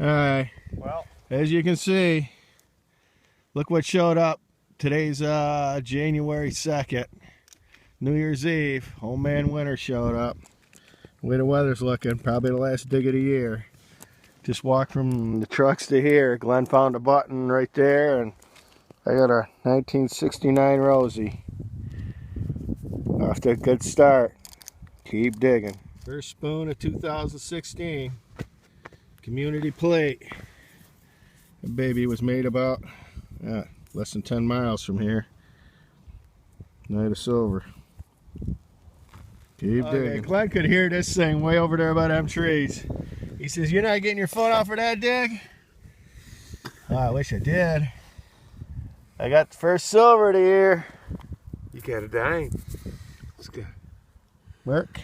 Alright, Well, as you can see, look what showed up. Today's January 2nd, New Year's Eve. Old Man Winter showed up. The way the weather's looking, probably the last dig of the year. Just walked from the trucks to here. Glenn found a button right there, and I got a 1969 Rosie. Off to a good start. Keep digging. First spoon of 2016. Community plate. The baby was made about less than 10 miles from here. Night of silver. Keep digging. Glenn could hear this thing way over there by them trees. He says, "You're not getting your foot off of that dig?" Oh, I wish I did. I got the first silver of the year. you got a dime. Let's go. Work.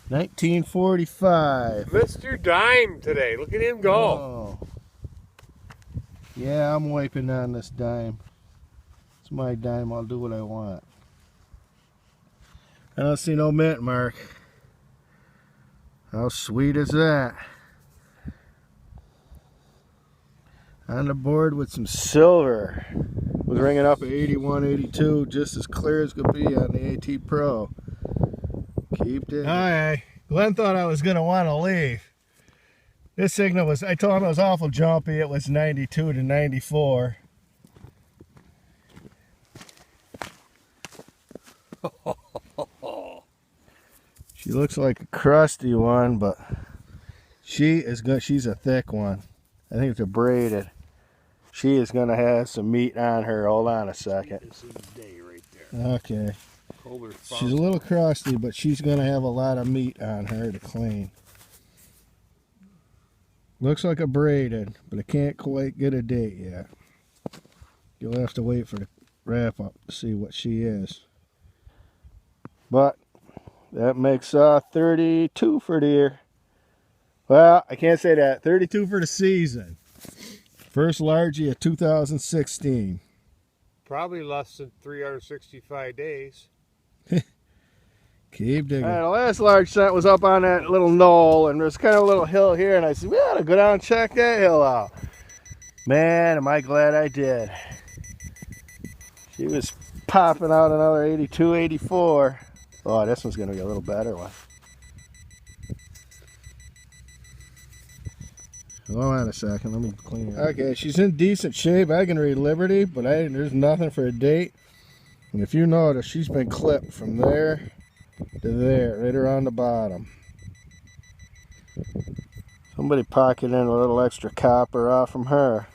1945. Mr. Dime today. Look at him go. Oh. Yeah, I'm wiping on this dime. It's my dime. I'll do what I want. I don't see no mint mark. How sweet is that? On the board with some silver. Was ringing up at 81, 82, just as clear as could be on the AT Pro. Keep digging. Alright, Glenn thought I was going to want to leave. This signal was, I told him it was awful jumpy. It was 92 to 94. She looks like a crusty one, but she is good. She's a thick one. I think it's a braided. She is going to have some meat on her. Hold on a second. This is day right there. Okay. Colder She's a little crusty, but she's going to have a lot of meat on her to clean. Looks like a braided, but I can't quite get a date yet. You'll have to wait for the wrap up to see what she is. But that makes 32 for the year. Well, I can't say that. 32 for the season. First largie of 2016. Probably less than 365 days. Keep digging. The last large scent was up on that little knoll, and there's kind of a little hill here, and I said, we ought to go down and check that hill out. Man, am I glad I did. She was popping out another 82, 84. Oh, this one's going to be a little better one. Hold on a second, let me clean it. Okay, she's in decent shape. I can read Liberty, but there's nothing for a date. And if you notice, she's been clipped from there to there, right around the bottom. Somebody pocketed in a little extra copper off from her.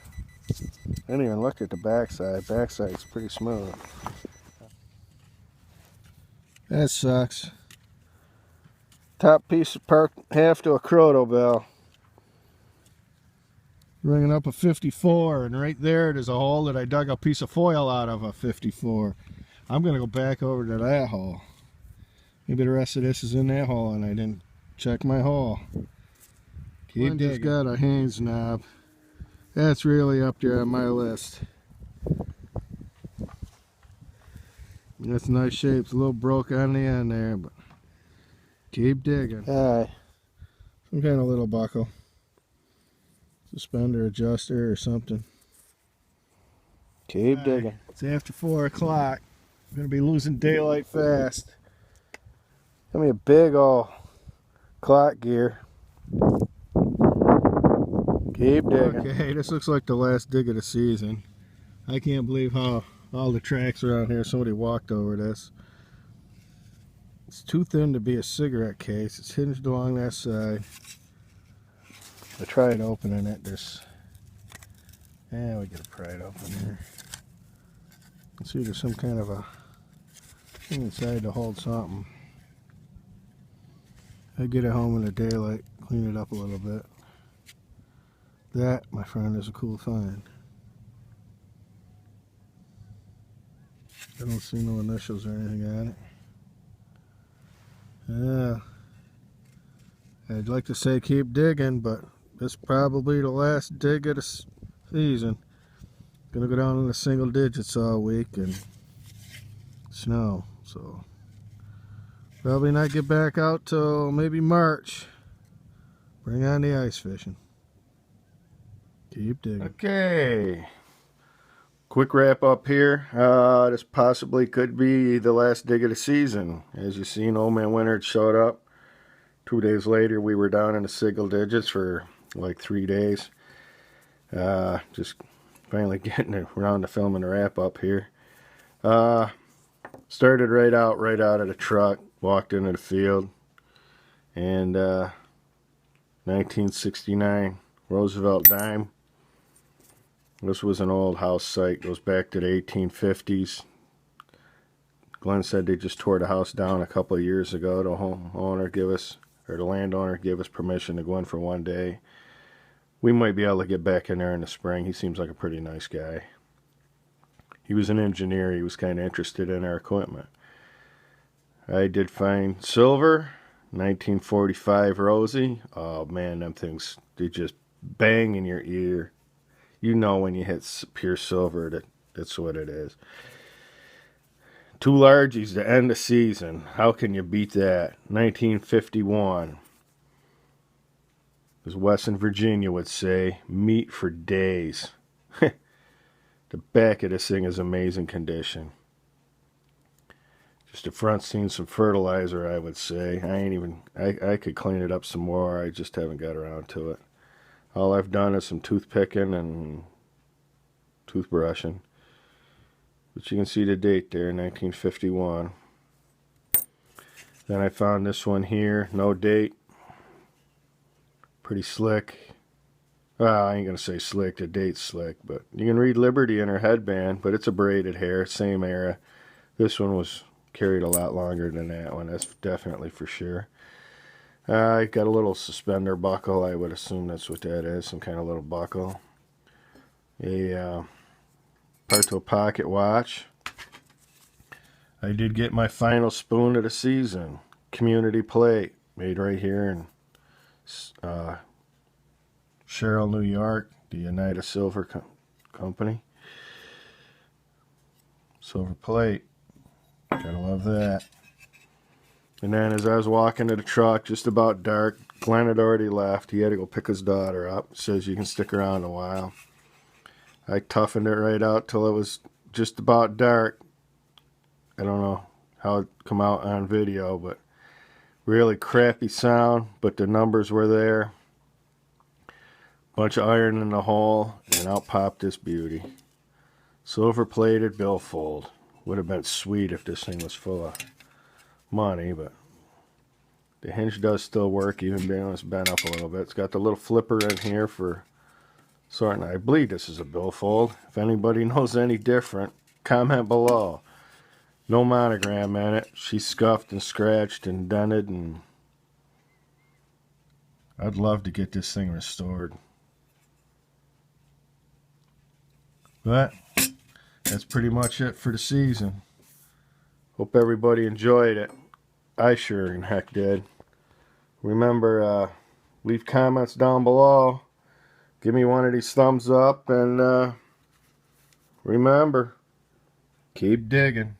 I didn't even look at the backside. Backside's pretty smooth. That sucks. Top piece of perk, half to a Croto bell. Ringing up a 54, and right there there's a hole that I dug a piece of foil out of a 54. I'm going to go back over to that hole. Maybe the rest of this is in that hole and I didn't check my hole. Keep just got a Haynes knob. That's really up there on my list. That's nice shape. It's a little broke on the end there, but keep digging. Alright. Some kind of little buckle. Suspender adjuster or something. Keep digging. It's after 4 o'clock. I'm going to be losing daylight fast. Give me a big old clock gear. Keep digging. Okay, this looks like the last dig of the season. I can't believe how all the tracks around here, somebody walked over this. It's too thin to be a cigarette case. It's hinged along that side. I tried opening it. Yeah, we gotta pry it open here. Let's see, there's some kind of a thing inside to hold something. I get it home in the daylight, clean it up a little bit. That, my friend, is a cool find. I don't see no initials or anything on it. Yeah, I'd like to say keep digging, but this is probably the last dig of the season. Gonna go down in the single digits all week and snow, so Probably not get back out till maybe March. Bring on the ice fishing. Keep digging. Okay. Quick wrap up here. This possibly could be the last dig of the season. As you've seen, Old Man Winter had showed up. 2 days later, we were down in the single digits for like 3 days. Just finally getting around to filming the wrap up here. Started right out of the truck, walked into the field, and 1969 Roosevelt dime. This was an old house site, goes back to the 1850s. Glenn said they just tore the house down a couple of years ago. The the landowner gave us permission to go in for 1 day. We might be able to get back in there in the spring. He seems like a pretty nice guy. He was an engineer. He was kind of interested in our equipment. I did find silver, 1945 Rosie. Oh man, them things, they just bang in your ear. You know when you hit pure silver, that's what it is. 2 largies to end the season. How can you beat that? 1951. As West in Virginia would say, meat for days. The back of this thing is amazing condition. Just the front seen some fertilizer, I would say. I could clean it up some more. I just haven't got around to it. All I've done is some toothpicking and toothbrushing. But you can see the date there, 1951. Then I found this one here, no date. Pretty slick. Well, I ain't going to say slick, the date's slick, but you can read Liberty in her headband, but it's a braided hair, same era. This one was carried a lot longer than that one, that's definitely for sure. I got a little suspender buckle, I would assume that's what that is, some kind of little buckle. A Parto pocket watch. I did get my final spoon of the season, community plate, made right here in Sherrill, New York, the Oneida Silver Company. Silver plate, gotta love that. And then as I was walking to the truck, just about dark, Glenn had already left. He had to go pick his daughter up. Says you can stick around a while. I toughened it right out till it was just about dark. I don't know how it come out on video, but really crappy sound, but the numbers were there. Bunch of iron in the hole, and out popped this beauty. Silver plated billfold. Would have been sweet if this thing was full of money, but the hinge does still work, even though it's bent up a little bit. It's got the little flipper in here for sorting. I believe this is a billfold. If anybody knows any different, comment below. No monogram in it. She's scuffed and scratched and dented, and I'd love to get this thing restored. But that's pretty much it for the season. Hope everybody enjoyed it. I sure in heck did. Remember, leave comments down below. Give me one of these thumbs up, and remember, keep digging.